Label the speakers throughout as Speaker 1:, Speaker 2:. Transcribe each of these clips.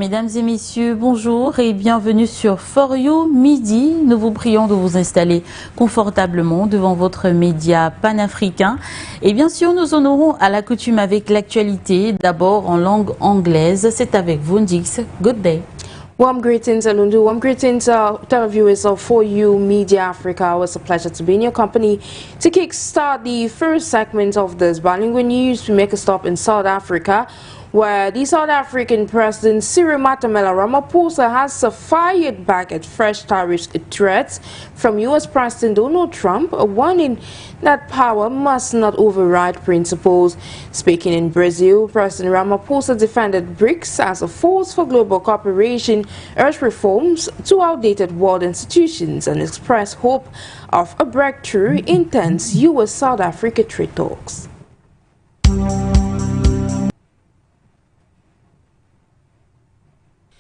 Speaker 1: Mesdames et messieurs, bonjour et bienvenue sur You Midi. Nous vous prions de vous installer confortablement devant votre média panafricain. Et bien sûr, nous honorons à la coutume avec l'actualité, d'abord en langue anglaise. C'est avec vous, Ndix. Good day.
Speaker 2: Warm greetings, Alundu. Warm greetings, televiewers of You Media Africa. It was a pleasure to be in your company. To kickstart the first segment of this bilingual news, we make a stop in South Africa, where the South African President Cyril Ramaphosa has fired back at fresh tariff threats from U.S. President Donald Trump, warning that power must not override principles. Speaking in Brazil, President Ramaphosa defended BRICS as a force for global cooperation, urged reforms to outdated world institutions, and expressed hope of a breakthrough in tense U.S.-South Africa trade talks.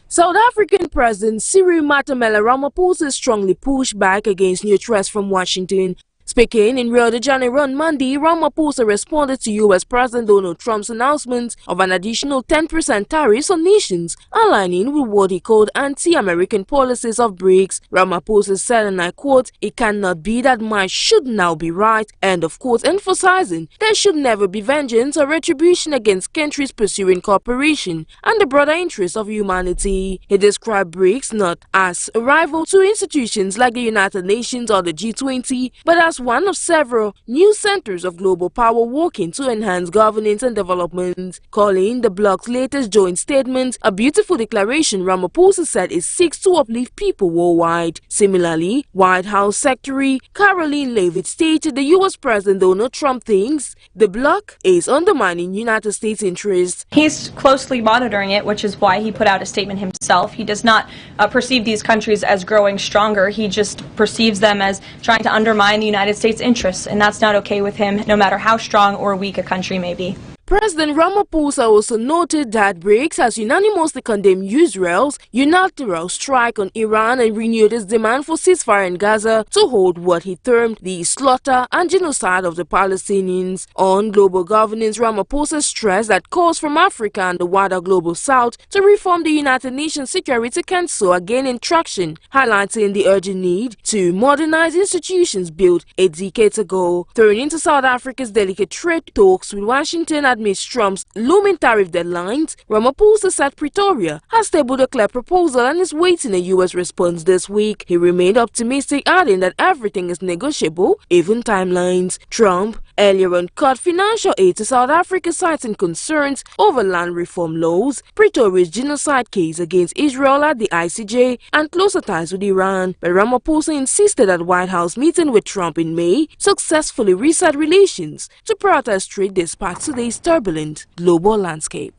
Speaker 2: South African President Cyril Ramaphosa strongly pushed back against new threats from Washington. Speaking in Rio de Janeiro on Monday, Ramaphosa responded to U.S. President Donald Trump's announcement of an additional 10% tariffs on nations, aligning with what he called anti-American policies of BRICS. Ramaphosa said, and I quote, "It cannot be that might should now be right," end of quote, emphasizing there should never be vengeance or retribution against countries pursuing cooperation and the broader interests of humanity. He described BRICS not as a rival to institutions like the United Nations or the G20, but as one of several new centers of global power working to enhance governance and development. Calling the bloc's latest joint statement a beautiful declaration, Ramaphosa said it seeks to uplift people worldwide. Similarly, White House Secretary Caroline Leavitt stated the U.S. President Donald Trump thinks the bloc is undermining United States interests.
Speaker 3: He's closely monitoring it, which is why he put out a statement himself. He does not perceive these countries as growing stronger. He just perceives them as trying to undermine the United States interests, and that's not okay with him, no matter how strong or weak a country may be.
Speaker 2: President Ramaphosa also noted that BRICS has unanimously condemned Israel's unilateral strike on Iran and renewed its demand for ceasefire in Gaza to hold what he termed the slaughter and genocide of the Palestinians. On global governance, Ramaphosa stressed that calls from Africa and the wider global south to reform the United Nations Security Council are gaining traction, highlighting the urgent need to modernize institutions built a decade ago. Turning to South Africa's delicate trade talks with Washington amidst Trump's looming tariff deadlines, Ramaphosa said Pretoria has tabled a clear proposal and is waiting a U.S. response this week. He remained optimistic, adding that everything is negotiable, even timelines. Trump earlier on cut financial aid to South Africa, citing concerns over land reform laws, Pretoria's genocide case against Israel at the ICJ, and closer ties with Iran. But Ramaphosa insisted at White House meeting with Trump in May successfully reset relations to prioritize trade despite today's turbulent global landscape.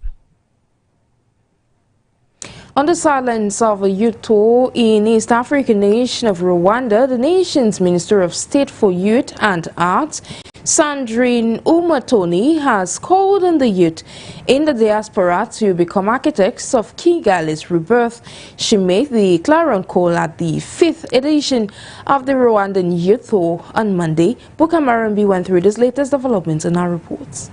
Speaker 2: On the sidelines of a youth tour in East African nation of Rwanda, the nation's Minister of State for Youth and Arts, Sandrine Umutoni, has called on the youth in the diaspora to become architects of Kigali's rebirth. She made the clarion call at the 5th edition of the Rwandan Youth Tour on Monday. Bukamarambi went through this latest developments in our reports.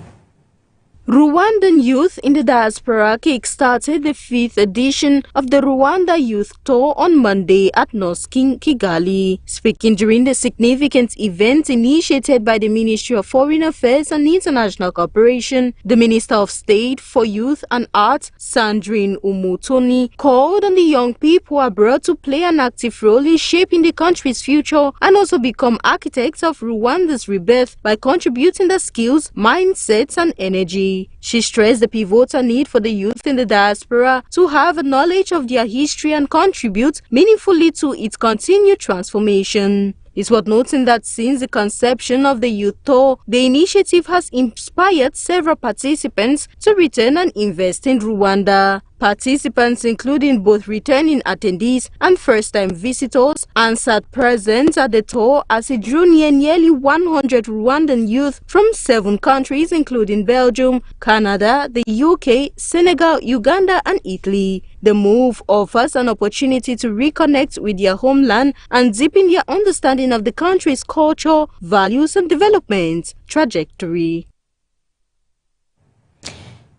Speaker 4: Rwandan youth in the diaspora kick-started the 5th edition of the Rwanda Youth Tour on Monday at North Kigali. Speaking during the significant event initiated by the Ministry of Foreign Affairs and International Cooperation, the Minister of State for Youth and Arts, Sandrine Umutoni, called on the young people abroad to play an active role in shaping the country's future and also become architects of Rwanda's rebirth by contributing their skills, mindsets, and energy. She stressed the pivotal need for the youth in the diaspora to have a knowledge of their history and contribute meaningfully to its continued transformation. It's worth noting that since the conception of the Youth Tour, the initiative has inspired several participants to return and invest in Rwanda. Participants, including both returning attendees and first-time visitors, answered presents at the tour as it drew nearly 100 Rwandan youth from 7 countries including Belgium, Canada, the UK, Senegal, Uganda and Italy. The move offers an opportunity to reconnect with their homeland and deepen their understanding of the country's culture, values and development trajectory.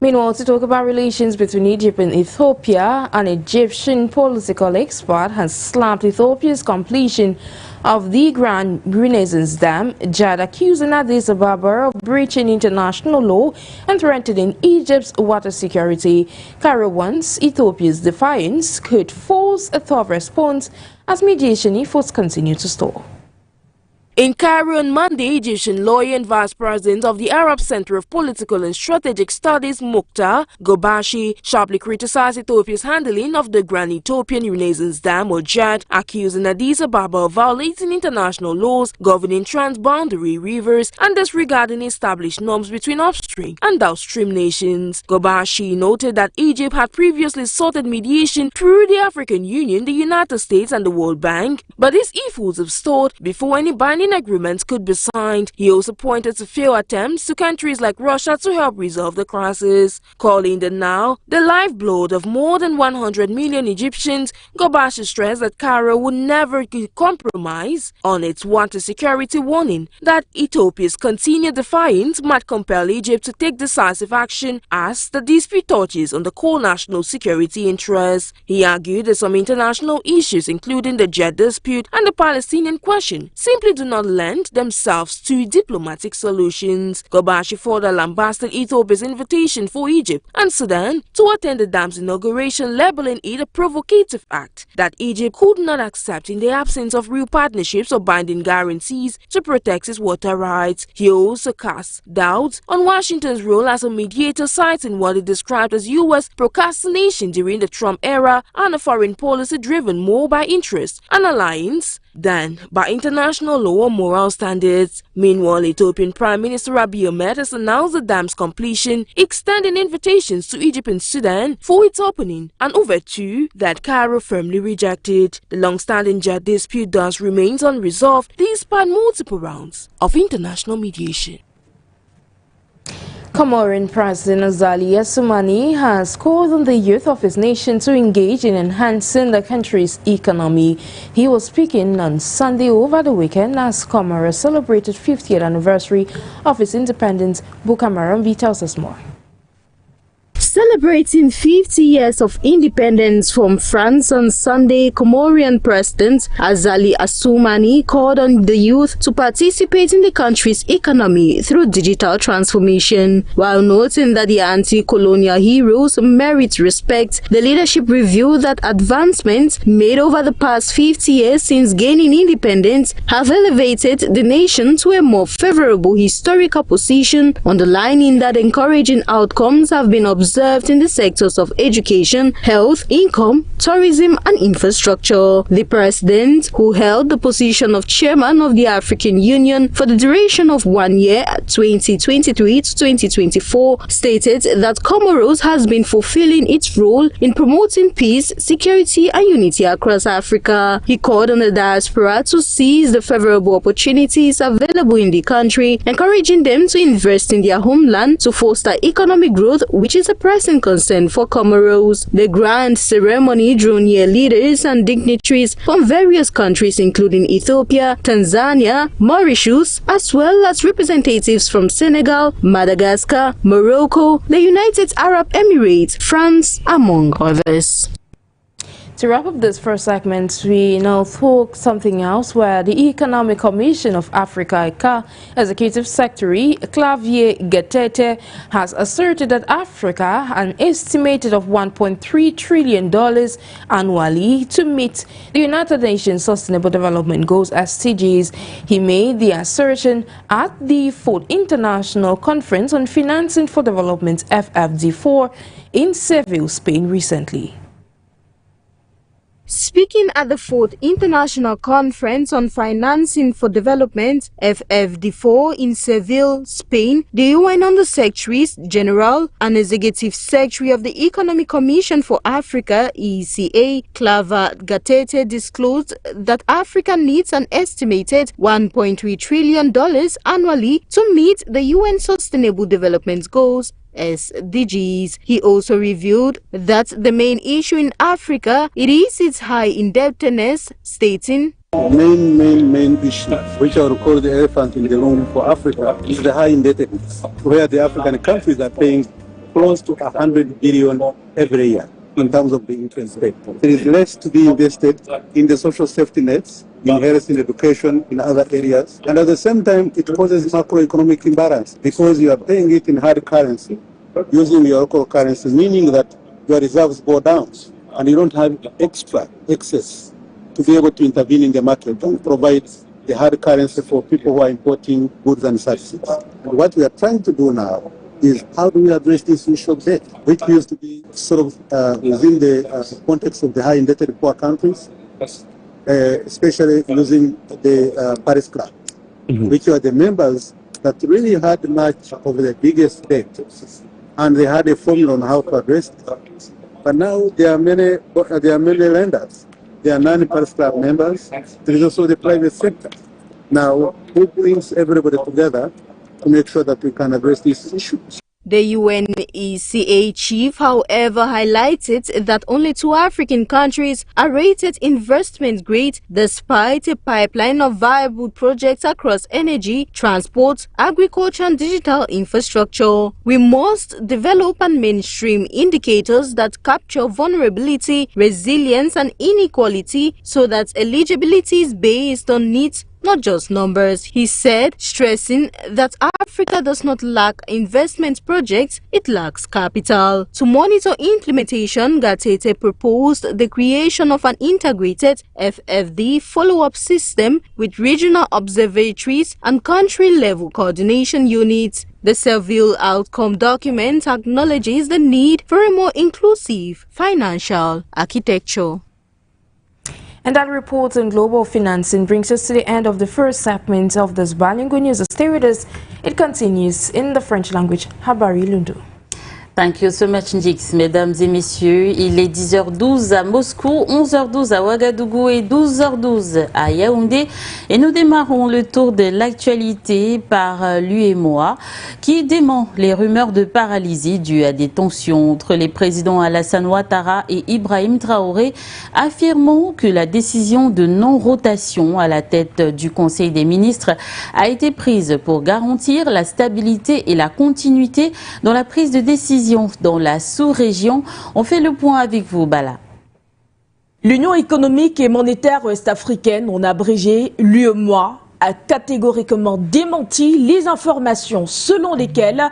Speaker 2: Meanwhile, to talk about relations between Egypt and Ethiopia, an Egyptian political expert has slapped Ethiopia's completion of the Grand Renaissance Dam, JAD accusing Addis Ababa of breaching international law and threatening Egypt's water security. Cairo wants Ethiopia's defiance could force a tough response as mediation efforts continue to stall. In Cairo on Monday, Egyptian lawyer and vice president of the Arab Center of Political and Strategic Studies, Mukhtar Gobashi, sharply criticized Ethiopia's handling of the Grand Ethiopian Renaissance Dam, or JAD, accusing Addis Ababa of violating international laws governing transboundary rivers and disregarding established norms between upstream and downstream nations. Gobashi noted that Egypt had previously sought mediation through the African Union, the United States, and the World Bank, but these efforts have stalled before any binding agreements could be signed. He also pointed to failed attempts to countries like Russia to help resolve the crisis. Calling the now the lifeblood of more than 100 million Egyptians, Gobashi stressed that Cairo would never compromise on its water security, warning that Ethiopia's continued defiance might compel Egypt to take decisive action as the dispute touches on the core national security interests. He argued that some international issues, including the JAD dispute and the Palestinian question, simply do not lend themselves to diplomatic solutions. Gobashi further lambasted Ethiopia's invitation for Egypt and Sudan to attend the dam's inauguration, labeling it a provocative act that Egypt could not accept in the absence of real partnerships or binding guarantees to protect its water rights. He also cast doubts on Washington's role as a mediator, citing what he described as U.S. procrastination during the Trump era and a foreign policy driven more by interest and alliance than by international law or moral standards. Meanwhile, Ethiopian Prime Minister Abiy Ahmed has announced the dam's completion, extending invitations to Egypt and Sudan for its opening, an overture that Cairo firmly rejected. The long-standing JAD dispute thus remains unresolved despite multiple rounds of international mediation. Comoran President Azali Assoumani has called on the youth of his nation to engage in enhancing the country's economy. He was speaking on Sunday over the weekend as Comoros celebrated 50th anniversary of its independence. Bukamarambi tells us more.
Speaker 4: Celebrating 50 years of independence from France on Sunday, Comorian President Azali Assoumani called on the youth to participate in the country's economy through digital transformation. While noting that the anti-colonial heroes merit respect, the leadership revealed that advancements made over the past 50 years since gaining independence have elevated the nation to a more favorable historical position, underlining that encouraging outcomes have been observed in the sectors of education, health, income, tourism, and infrastructure. The president, who held the position of chairman of the African Union for the duration of 1 year, 2023 to 2024, stated that Comoros has been fulfilling its role in promoting peace, security, and unity across Africa. He called on the diaspora to seize the favorable opportunities available in the country, encouraging them to invest in their homeland to foster economic growth, which is a pressing concern for Comoros. The grand ceremony drew near leaders and dignitaries from various countries including Ethiopia, Tanzania, Mauritius, as well as representatives from Senegal, Madagascar, Morocco, the United Arab Emirates, France, among others.
Speaker 2: To wrap up this first segment, we now talk something else where the Economic Commission of Africa, ECA, Executive Secretary Clavier Gatete has asserted that Africa an estimated of $1.3 trillion annually to meet the United Nations Sustainable Development Goals SDGs. He made the assertion at the 4th International Conference on Financing for Development FFD4 in Seville, Spain recently.
Speaker 4: Speaking at the 4th International Conference on Financing for Development, FFD4 in Seville, Spain, the UN Under-Secretary General and Executive Secretary of the Economic Commission for Africa, ECA, Clavier Gatete, disclosed that Africa needs an estimated $1.3 trillion annually to meet the UN Sustainable Development Goals SDGs. He also revealed that the main issue in Africa it is its high indebtedness, stating,
Speaker 5: Main issue, which I would call the elephant in the room for Africa, is the high indebtedness, where the African countries are paying close to 100 billion every year in terms of the interest rate. There is less to be invested in the social safety nets, in health, in education, in other areas. And at the same time, it causes macroeconomic imbalance because you are paying it in hard currency, using your local currency, meaning that your reserves go down and you don't have excess to be able to intervene in the market and provide the hard currency for people who are importing goods and services. And what we are trying to do now is how do we address this issue of debt, which used to be sort of within the context of the high indebted poor countries, especially using the Paris Club, which are the members that really had much of the biggest debt, and they had a formula on how to address it. But now there are many lenders. There are non-Paris Club members. There is also the private sector. Now, who brings everybody together to make sure that we can address these issues?
Speaker 4: The UNECA chief, however, highlighted that only 2 African countries are rated investment grade despite a pipeline of viable projects across energy, transport, agriculture and digital infrastructure. We must develop and mainstream indicators that capture vulnerability, resilience and inequality so that eligibility is based on needs, not just numbers, he said, stressing that Africa does not lack investment projects, it lacks capital. To monitor implementation, Gatete proposed the creation of an integrated FFD follow-up system with regional observatories and country-level coordination units. The Seville outcome document acknowledges the need for a more inclusive financial architecture.
Speaker 2: And that report on global financing brings us to the end of the first segment of this bilingual news. Stay with us. It continues in the French language. Habari Lundu.
Speaker 1: Thank you so much, Njix. Mesdames et messieurs, il est 10h12 à Moscou, 11h12 à Ouagadougou et 12h12 à Yaoundé. Et nous démarrons le tour de l'actualité par l'UMOA qui dément les rumeurs de paralysie dues à des tensions entre les présidents Alassane Ouattara et Ibrahim Traoré, affirmant que la décision de non-rotation à la tête du Conseil des ministres a été prise pour garantir la stabilité et la continuité dans la prise de décision dans la sous-région. On fait le point avec vous, Bala.
Speaker 6: L'Union économique et monétaire ouest-africaine, on a abrégé l'UEMOA, a catégoriquement démenti les informations selon lesquelles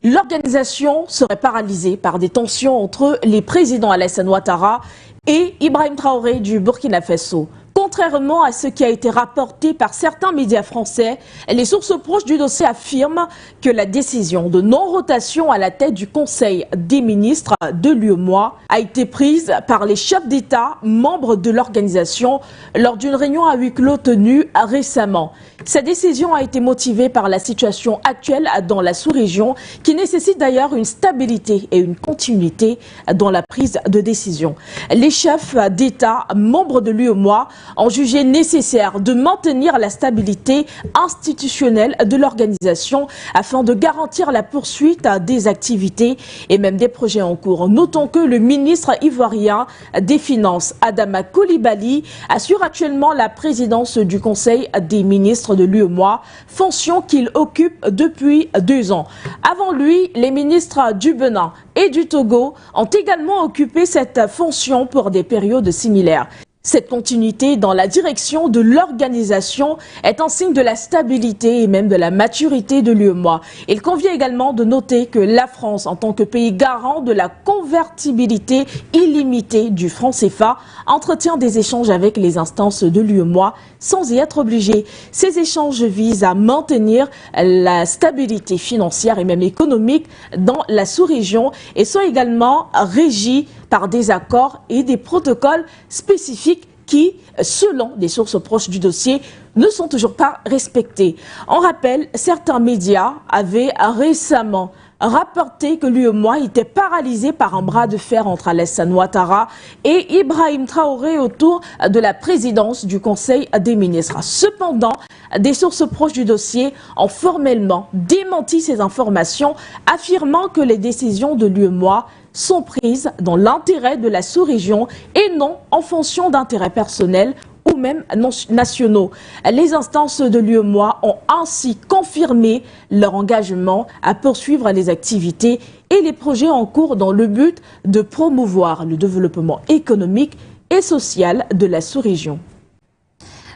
Speaker 6: l'organisation serait paralysée par des tensions entre les présidents Alassane Ouattara et Ibrahim Traoré du Burkina Faso. Contrairement à ce qui a été rapporté par certains médias français, les sources proches du dossier affirment que la décision de non-rotation à la tête du Conseil des ministres de l'UEMOA a été prise par les chefs d'État membres de l'organisation lors d'une réunion à huis clos tenue récemment. Cette décision a été motivée par la situation actuelle dans la sous-région qui nécessite d'ailleurs une stabilité et une continuité dans la prise de décision. Les chefs d'État membres de l'UEMOA ont jugé nécessaire de maintenir la stabilité institutionnelle de l'organisation afin de garantir la poursuite des activités et même des projets en cours. Notons que le ministre ivoirien des Finances, Adama Coulibaly, assure actuellement la présidence du Conseil des ministres de l'UEMOA, fonction qu'il occupe depuis 2 ans. Avant lui, les ministres du Bénin et du Togo ont également occupé cette fonction pour des périodes similaires. Cette continuité dans la direction de l'organisation est un signe de la stabilité et même de la maturité de l'UEMOA. Il convient également de noter que la France, en tant que pays garant de la convertibilité illimitée du franc CFA, entretient des échanges avec les instances de l'UEMOA sans y être obligé. Ces échanges visent à maintenir la stabilité financière et même économique dans la sous-région et sont également régis par des accords et des protocoles spécifiques qui, selon des sources proches du dossier, ne sont toujours pas respectés. On rappelle, certains médias avaient récemment rapporté que l'UEMOA était paralysé par un bras de fer entre Alassane Ouattara et Ibrahim Traoré autour de la présidence du Conseil des ministres. Cependant, des sources proches du dossier ont formellement démenti ces informations, affirmant que les décisions de l'UEMOA sont prises dans l'intérêt de la sous-région et non en fonction d'intérêts personnels ou même nationaux. Les instances de l'UEMOA ont ainsi confirmé leur engagement à poursuivre les activités et les projets en cours dans le but de promouvoir le développement économique et social de la sous-région.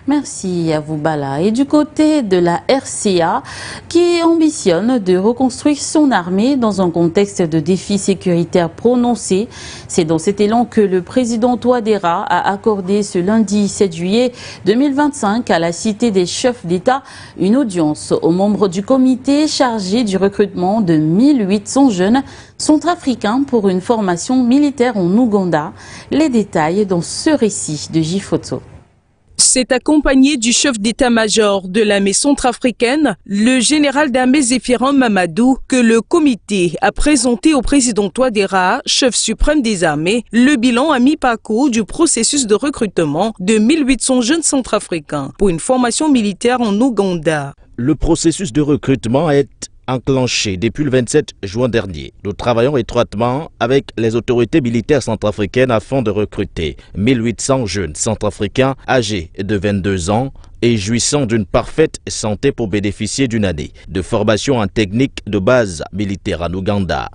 Speaker 1: Merci à vous, Bala. Et du côté de la RCA, qui ambitionne de reconstruire son armée dans un contexte de défis sécuritaires prononcés, c'est dans cet élan que le président Touadéra a accordé ce lundi 7 juillet 2025 à la Cité des chefs d'État une audience aux membres du comité chargé du recrutement de 1800 jeunes centrafricains pour une formation militaire en Ouganda. Les détails dans ce récit de J-Photo.
Speaker 7: C'est accompagné du chef d'état-major de l'armée centrafricaine, le général d'armée Zéphirin Mamadou, que le comité a présenté au président Touadéra, chef suprême des armées, le bilan à mi-parcours du processus de recrutement de 1800 jeunes centrafricains pour une formation militaire en Ouganda.
Speaker 8: Le processus de recrutement est enclenché depuis le 27 juin dernier. Nous travaillons étroitement avec les autorités militaires centrafricaines afin de recruter 1800 jeunes centrafricains âgés de 22 ans et jouissant d'une parfaite santé pour bénéficier d'une année de formation en technique de base militaire en Ouganda.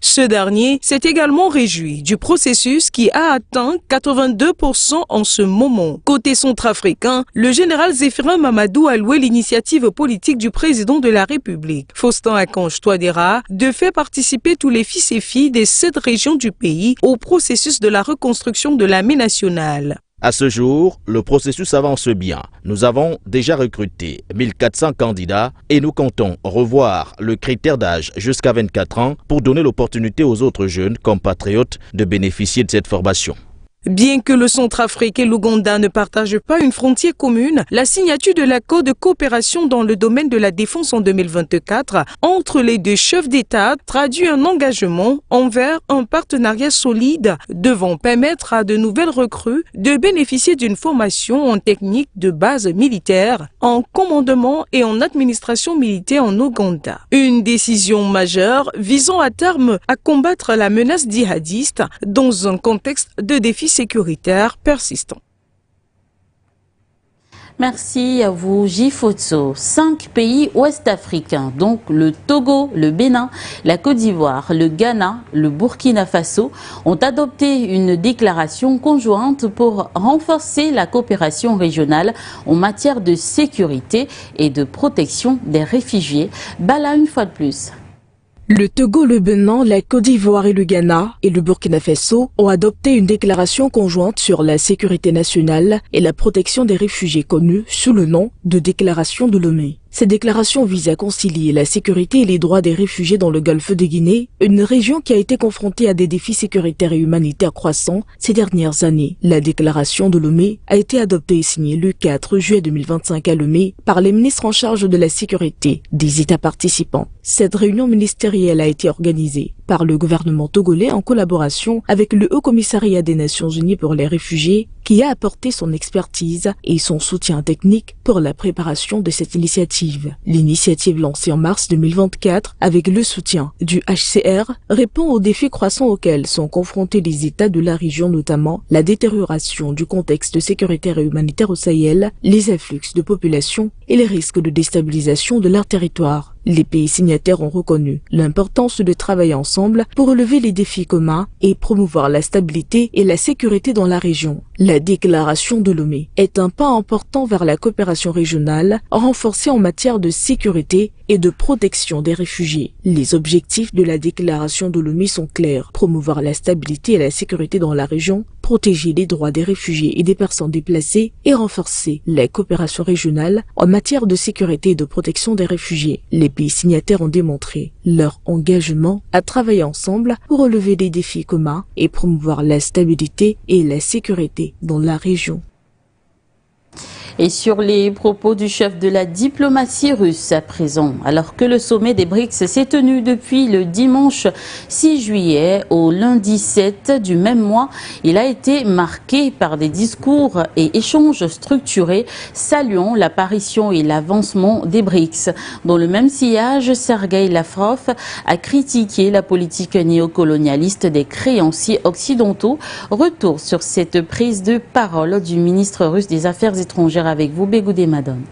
Speaker 7: Ce dernier s'est également réjoui du processus qui a atteint 82% en ce moment. Côté centrafricain, le général Zéphirin Mamadou a loué l'initiative politique du président de la République, Faustin Archange Touadéra, de faire participer tous les fils et filles des 7 régions du pays au processus de la reconstruction de l'armée nationale.
Speaker 8: À ce jour, le processus avance bien. Nous avons déjà recruté 1400 candidats et nous comptons revoir le critère d'âge jusqu'à 24 ans pour donner l'opportunité aux autres jeunes compatriotes de bénéficier de cette formation.
Speaker 7: Bien que le Centrafrique et l'Ouganda ne partagent pas une frontière commune, la signature de l'accord de coopération dans le domaine de la défense en 2024 entre les deux chefs d'État traduit un engagement envers un partenariat solide devant permettre à de nouvelles recrues de bénéficier d'une formation en technique de base militaire, en commandement et en administration militaire en Ouganda. Une décision majeure visant à terme à combattre la menace djihadiste dans un contexte de défis sécuritaire persistant.
Speaker 1: Merci à vous, J-Photo. 5 pays ouest-africains, donc le Togo, le Bénin, la Côte d'Ivoire, le Ghana, le Burkina Faso, ont adopté une déclaration conjointe pour renforcer la coopération régionale en matière de sécurité et de protection des réfugiés. Bala, une fois de plus.
Speaker 6: Le Togo, le Bénin, la Côte d'Ivoire et le Ghana et le Burkina Faso ont adopté une déclaration conjointe sur la sécurité nationale et la protection des réfugiés connue sous le nom de déclaration de Lomé. Cette déclaration vise à concilier la sécurité et les droits des réfugiés dans le golfe de Guinée, une région qui a été confrontée à des défis sécuritaires et humanitaires croissants ces dernières années. La déclaration de Lomé a été adoptée et signée le 4 juillet 2025 à Lomé par les ministres en charge de la sécurité des États participants. Cette réunion ministérielle a été organisée par le gouvernement togolais en collaboration avec le Haut Commissariat des Nations Unies pour les réfugiés qui a apporté son expertise et son soutien technique pour la préparation de cette initiative. L'initiative lancée en mars 2024 avec le soutien du HCR répond aux défis croissants auxquels sont confrontés les États de la région, notamment la détérioration du contexte sécuritaire et humanitaire au Sahel, les afflux de population et les risques de déstabilisation de leur territoire. Les pays signataires ont reconnu l'importance de travailler ensemble pour relever les défis communs et promouvoir la stabilité et la sécurité dans la région. La déclaration de Lomé est un pas important vers la coopération régionale renforcée en matière de sécurité et de protection des réfugiés. Les objectifs de la déclaration de Lomé sont clairs: promouvoir la stabilité et la sécurité dans la région, protéger les droits des réfugiés et des personnes déplacées et renforcer la coopération régionale en matière de sécurité et de protection des réfugiés. Les pays signataires ont démontré leur engagement à travailler ensemble pour relever des défis communs et promouvoir la stabilité et la sécurité dans la région.
Speaker 1: Et sur les propos du chef de la diplomatie russe à présent, alors que le sommet des BRICS s'est tenu depuis le dimanche 6 juillet au lundi 7 du même mois, il a été marqué par des discours et échanges structurés saluant l'apparition et l'avancement des BRICS. Dans le même sillage, Sergueï Lavrov a critiqué la politique néocolonialiste des créanciers occidentaux. Retour sur cette prise de parole du ministre russe des Affaires étrangères avec vous, Bégoudé Madone.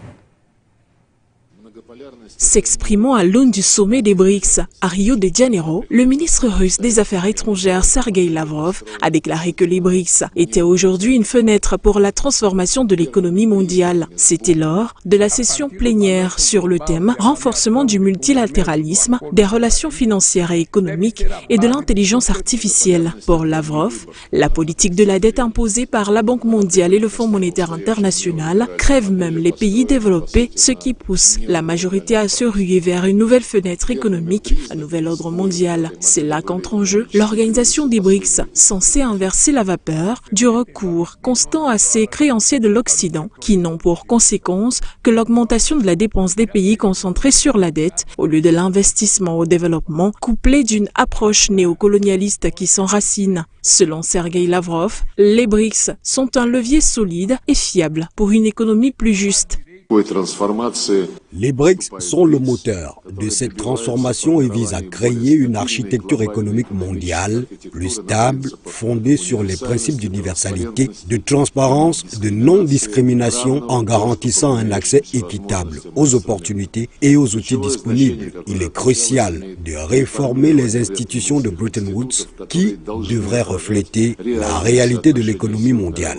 Speaker 6: S'exprimant à l'aune du sommet des BRICS à Rio de Janeiro, le ministre russe des Affaires étrangères Sergueï Lavrov a déclaré que les BRICS étaient aujourd'hui une fenêtre pour la transformation de l'économie mondiale. C'était lors de la session plénière sur le thème « Renforcement du multilatéralisme, des relations financières et économiques et de l'intelligence artificielle ». Pour Lavrov, la politique de la dette imposée par la Banque mondiale et le Fonds monétaire international crève même les pays développés, ce qui pousse la majorité à se ruer vers une nouvelle fenêtre économique, un nouvel ordre mondial. C'est là qu'entre en jeu l'organisation des BRICS, censée inverser la vapeur du recours constant à ces créanciers de l'Occident, qui n'ont pour conséquence que l'augmentation de la dépense des pays concentrés sur la dette, au lieu de l'investissement au développement, couplé d'une approche néocolonialiste qui s'enracine. Selon Sergueï Lavrov, les BRICS sont un levier solide et fiable pour une économie plus juste.
Speaker 9: Les BRICS sont le moteur de cette transformation et visent à créer une architecture économique mondiale plus stable, fondée sur les principes d'universalité, de transparence, de non-discrimination en garantissant un accès équitable aux opportunités et aux outils disponibles. Il est crucial de réformer les institutions de Bretton Woods qui devraient refléter la réalité de l'économie mondiale.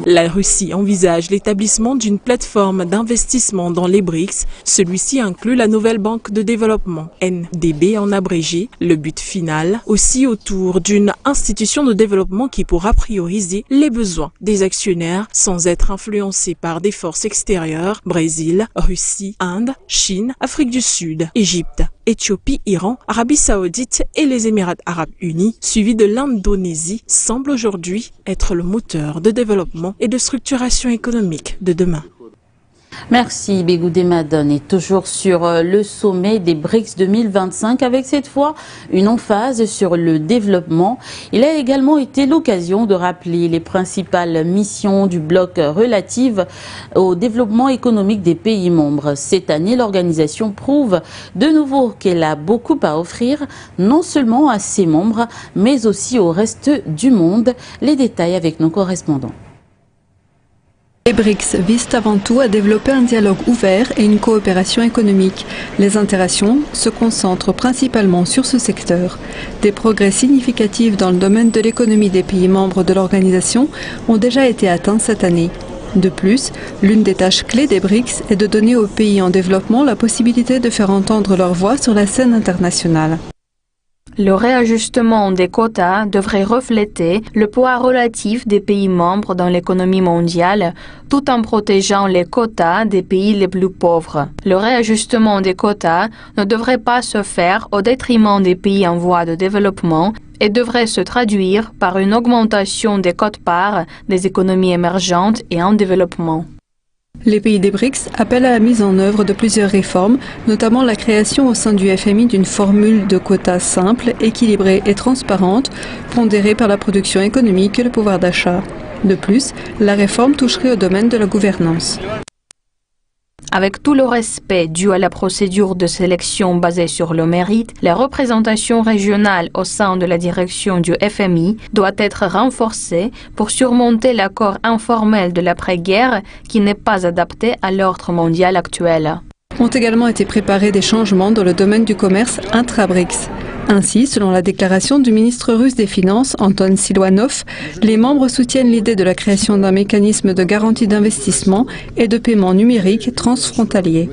Speaker 6: La Russie envisage l'établissement d'une plateforme d'investissement dans les BRICS. Celui-ci inclut la nouvelle banque de développement, NDB en abrégé. Le but final, aussi autour d'une institution de développement qui pourra prioriser les besoins des actionnaires sans être influencé par des forces extérieures, Brésil, Russie, Inde, Chine, Afrique du Sud, Égypte, Éthiopie, Iran, Arabie Saoudite et les Émirats Arabes Unis, suivi de l'Indonésie, semble aujourd'hui être le moteur de développement et de structuration économique de demain.
Speaker 1: Merci Bégoudé Madone. Et toujours sur le sommet des BRICS 2025 avec cette fois une emphase sur le développement. Il a également été l'occasion de rappeler les principales missions du bloc relatives au développement économique des pays membres. Cette année, l'organisation prouve de nouveau qu'elle a beaucoup à offrir, non seulement à ses membres, mais aussi au reste du monde. Les détails avec nos correspondants.
Speaker 10: Les BRICS visent avant tout à développer un dialogue ouvert et une coopération économique. Les interactions se concentrent principalement sur ce secteur. Des progrès significatifs dans le domaine de l'économie des pays membres de l'organisation ont déjà été atteints cette année. De plus, l'une des tâches clés des BRICS est de donner aux pays en développement la possibilité de faire entendre leur voix sur la scène internationale.
Speaker 3: Le réajustement des quotas devrait refléter le poids relatif des pays membres dans l'économie mondiale, tout en protégeant les quotas des pays les plus pauvres. Le réajustement des quotas ne devrait pas se faire au détriment des pays en voie de développement et devrait se traduire par une augmentation des quotes-parts des économies émergentes et en développement.
Speaker 10: Les pays des BRICS appellent à la mise en œuvre de plusieurs réformes, notamment la création au sein du FMI d'une formule de quotas simple, équilibrée et transparente, pondérée par la production économique et le pouvoir d'achat. De plus, la réforme toucherait au domaine de la gouvernance.
Speaker 3: Avec tout le respect dû à la procédure de sélection basée sur le mérite, la représentation régionale au sein de la direction du FMI doit être renforcée pour surmonter l'accord informel de l'après-guerre qui n'est pas adapté à l'ordre mondial actuel.
Speaker 10: Ont également été préparés des changements dans le domaine du commerce intra-BRICS. Ainsi, selon la déclaration du ministre russe des Finances, Anton Silvanov, les membres soutiennent l'idée de la création d'un mécanisme de garantie d'investissement et de paiement numérique transfrontalier.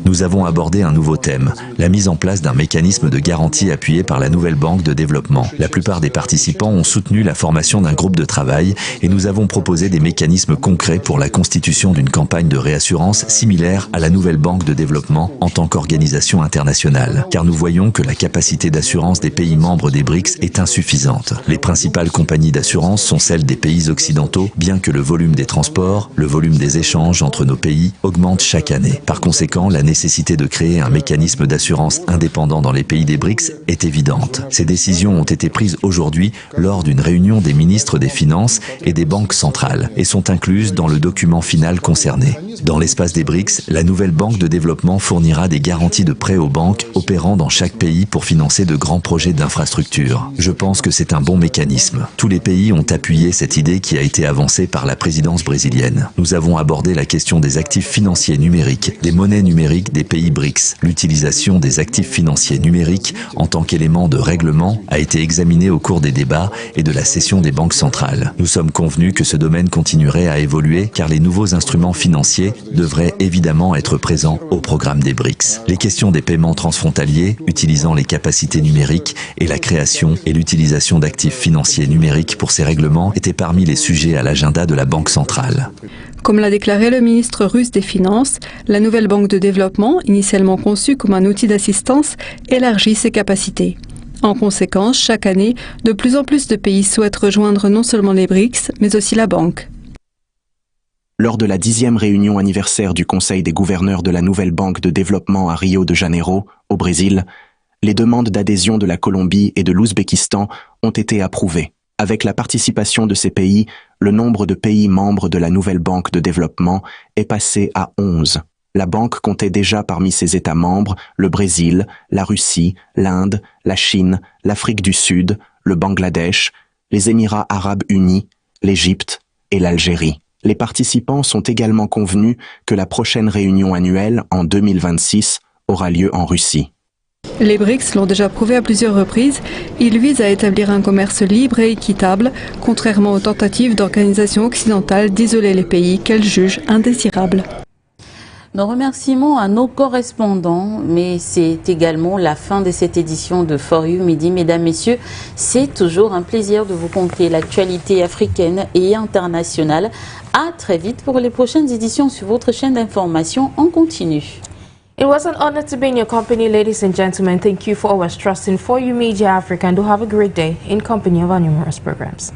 Speaker 11: Nous avons abordé un nouveau thème, la mise en place d'un mécanisme de garantie appuyé par la nouvelle banque de développement. La plupart des participants ont soutenu la formation d'un groupe de travail et nous avons proposé des mécanismes concrets pour la constitution d'une campagne de réassurance similaire à la nouvelle banque de développement en tant qu'organisation internationale. Car nous voyons que la capacité d'assurance des pays membres des BRICS est insuffisante. Les principales compagnies d'assurance sont celles des pays occidentaux, bien que le volume des transports, le volume des échanges entre nos pays augmente chaque chaque année. Par conséquent, la nécessité de créer un mécanisme d'assurance indépendant dans les pays des BRICS est évidente. Ces décisions ont été prises aujourd'hui lors d'une réunion des ministres des Finances et des banques centrales et sont incluses dans le document final concerné. Dans l'espace des BRICS, la nouvelle banque de développement fournira des garanties de prêts aux banques opérant dans chaque pays pour financer de grands projets d'infrastructure. Je pense que c'est un bon mécanisme. Tous les pays ont appuyé cette idée qui a été avancée par la présidence brésilienne. Nous avons abordé la question des actifs financiers numériques, des monnaies numériques des pays BRICS. L'utilisation des actifs financiers numériques en tant qu'élément de règlement a été examinée au cours des débats et de la session des banques centrales. Nous sommes convenus que ce domaine continuerait à évoluer car les nouveaux instruments financiers devraient évidemment être présents au programme des BRICS. Les questions des paiements transfrontaliers utilisant les capacités numériques et la création et l'utilisation d'actifs financiers numériques pour ces règlements étaient parmi les sujets à l'agenda de la Banque centrale.
Speaker 10: Comme l'a déclaré le ministre russe des Finances, la nouvelle banque de développement, initialement conçue comme un outil d'assistance, élargit ses capacités. En conséquence, chaque année, de plus en plus de pays souhaitent rejoindre non seulement les BRICS, mais aussi la banque.
Speaker 12: Lors de la 10e réunion anniversaire du Conseil des gouverneurs de la nouvelle banque de développement à Rio de Janeiro, au Brésil, les demandes d'adhésion de la Colombie et de l'Ouzbékistan ont été approuvées. Avec la participation de ces pays, le nombre de pays membres de la nouvelle banque de développement est passé à 11. La banque comptait déjà parmi ses États membres le Brésil, la Russie, l'Inde, la Chine, l'Afrique du Sud, le Bangladesh, les Émirats arabes unis, l'Égypte et l'Algérie. Les participants sont également convenus que la prochaine réunion annuelle, en 2026, aura lieu en Russie.
Speaker 10: Les BRICS l'ont déjà prouvé à plusieurs reprises, ils visent à établir un commerce libre et équitable, contrairement aux tentatives d'organisations occidentales d'isoler les pays qu'elles jugent indésirables.
Speaker 1: Nos remerciements à nos correspondants, mais c'est également la fin de cette édition de For You Midi. Mesdames, Messieurs, c'est toujours un plaisir de vous confier l'actualité africaine et internationale. À très vite pour les prochaines éditions sur votre chaîne d'information en continu.
Speaker 2: It was an honor to be in your company, ladies and gentlemen. Thank you for always trusting For You Media Africa, and do have a great day in company of our numerous programs.